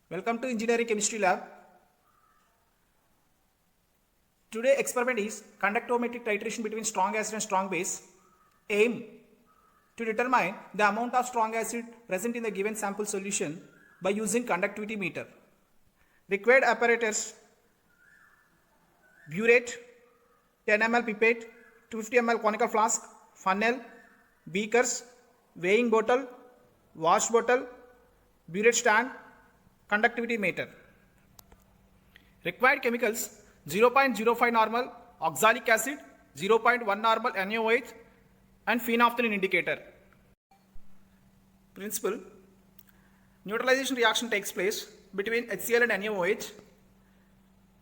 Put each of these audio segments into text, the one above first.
Welcome to Engineering Chemistry Lab. Today experiment is conductometric titration between strong acid and strong base. Aim to determine the amount of strong acid present in the given sample solution by using conductivity meter. Required apparatus: burette, 10 ml pipette, 250 ml conical flask, funnel, beakers, weighing bottle, wash bottle, burette stand, conductivity meter. Required chemicals: 0.05 normal oxalic acid, 0.1 normal NaOH and phenolphthalein indicator. Principle: neutralization reaction takes place between HCl and NaOH,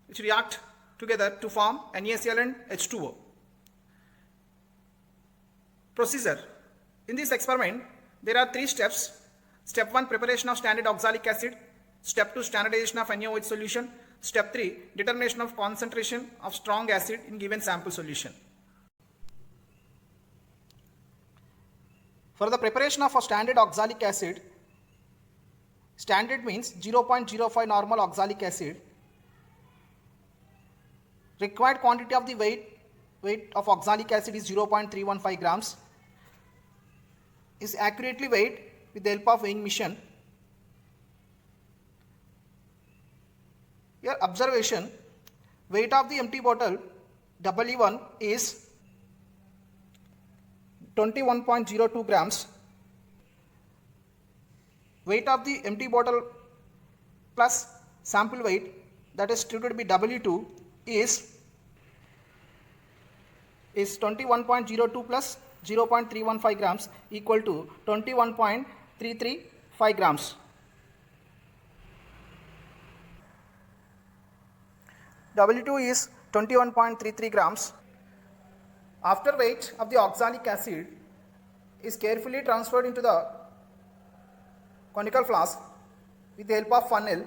which react together to form NaCl and H2O. Procedure: in this experiment there are 3 steps. Step 1, preparation of standard oxalic acid. Step 2, standardization of NaOH solution. Step 3, determination of concentration of strong acid in given sample solution. For the preparation of a standard oxalic acid, standard means 0.05 normal oxalic acid. Required quantity of the weight of oxalic acid is 0.315 grams. Is accurately weighed with the help of weighing machine. Here observation: weight of the empty bottle WE1 is 21.02 grams. Weight of the empty bottle plus sample weight, that is treated by W2, is 21.02 plus 0.315 grams equal to 21.335 grams. W2 is 21.33 grams. After weight of the oxalic acid is carefully transferred into the conical flask with the help of funnel.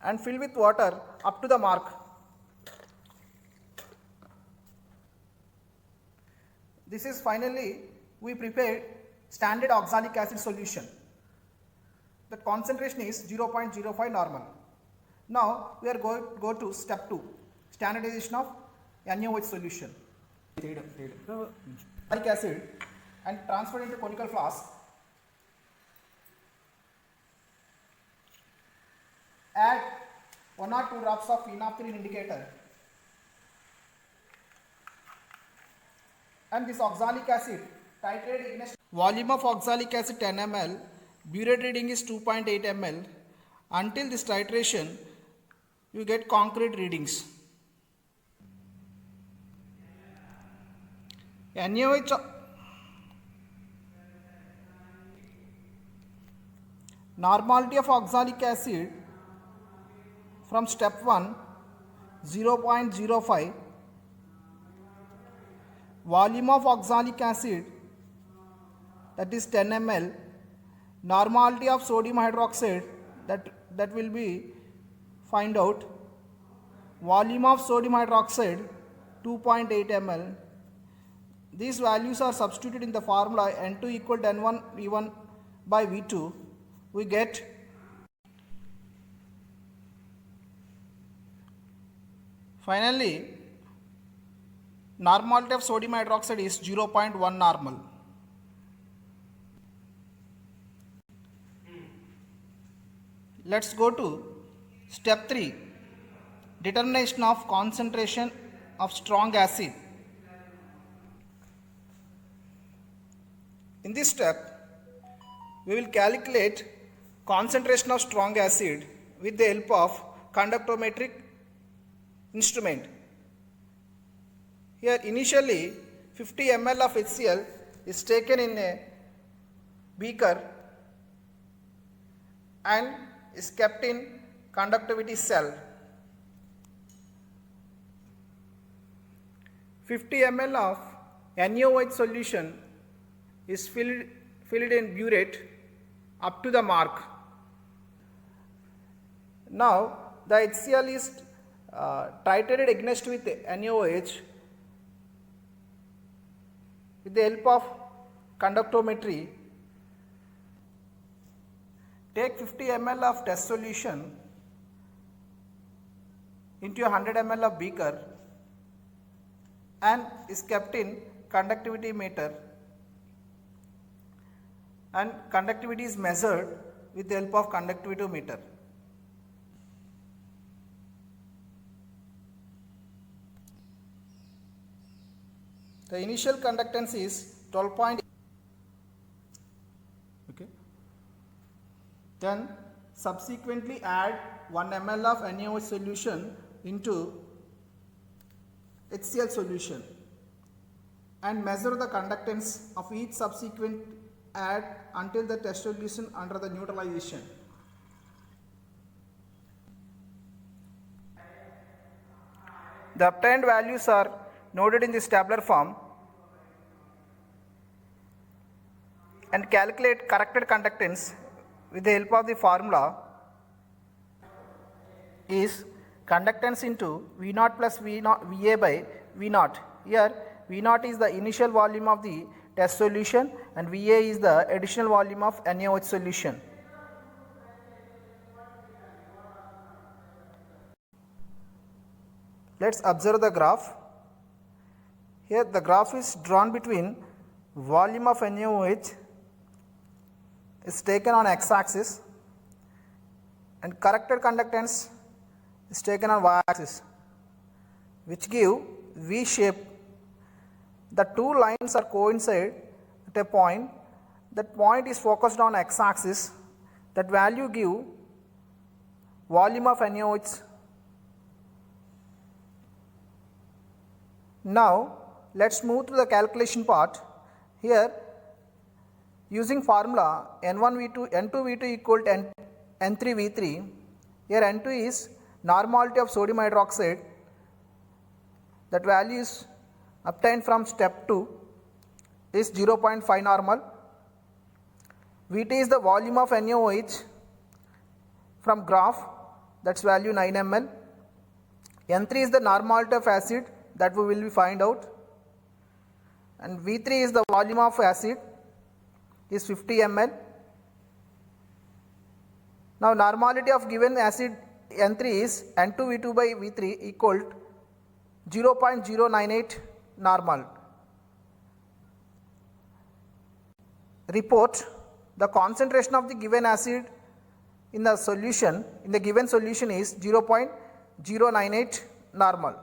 And fill with water up to the mark. This is finally we prepared standard oxalic acid solution. The concentration is 0.05 normal. Now we are going to go to step 2, standardization of NaOH solution. Oxalic acid and transferred into conical flask. Add 1 or 2 drops of phenolphthalein indicator. And this oxalic acid titrate against volume of oxalic acid 10 ml, burette reading is 2.8 ml. Until this titration you get concrete readings. NaOH normality of oxalic acid from step 1 0.05. Volume of oxalic acid, that is 10 ml. Normality of sodium hydroxide, that will be find out. Volume of sodium hydroxide 2.8 ml. These values are substituted in the formula N2 equal to N1 V1 by V2. We get finally normality of sodium hydroxide is 0.1 normal. Let's go to step 3, determination of concentration of strong acid. In this step we will calculate concentration of strong acid with the help of conductometric instrument. Here initially 50 ml of HCl is taken in a beaker and is kept in conductivity cell. 50 ml of NaOH solution is filled in burette up to the mark. Now the HCl is titrated against with NaOH with the help of conductometry. Take 50 ml of test solution into a 100 ml of beaker and is kept in conductivity meter, and conductivity is measured with the help of conductivity meter. The initial conductance is 12. Okay. Then subsequently add 1 ml of NaOH solution into HCl solution and measure the conductance of each subsequent add until the test solution under the neutralization. The obtained values are noted in this tabular form and calculate corrected conductance with the help of the formula is conductance into V naught plus VA by V naught. Here V naught is the initial volume of the test solution and VA is the additional volume of NaOH solution. Let's observe the graph. Here the graph is drawn between volume of NaOH is taken on x-axis and corrected conductance is taken on y-axis, which give V shape. The two lines are coincide at a point. That point is focused on x-axis. That value give volume of NaOH. Now let's move to the calculation part. Here using formula N2V2 equal to N3V3. Here N2 is normality of sodium hydroxide. That value is obtained from step 2 is 0.5 normal. Vt is the volume of NaOH from graph, that's value 9 ml. N3 is the normality of acid, that we will find out, and V3 is the volume of acid is 50 ml. Now normality of given acid N3 is N2V2 by V3 equal to 0.098 normal. Report the concentration of the given acid in the solution, in the given solution is 0.098 normal.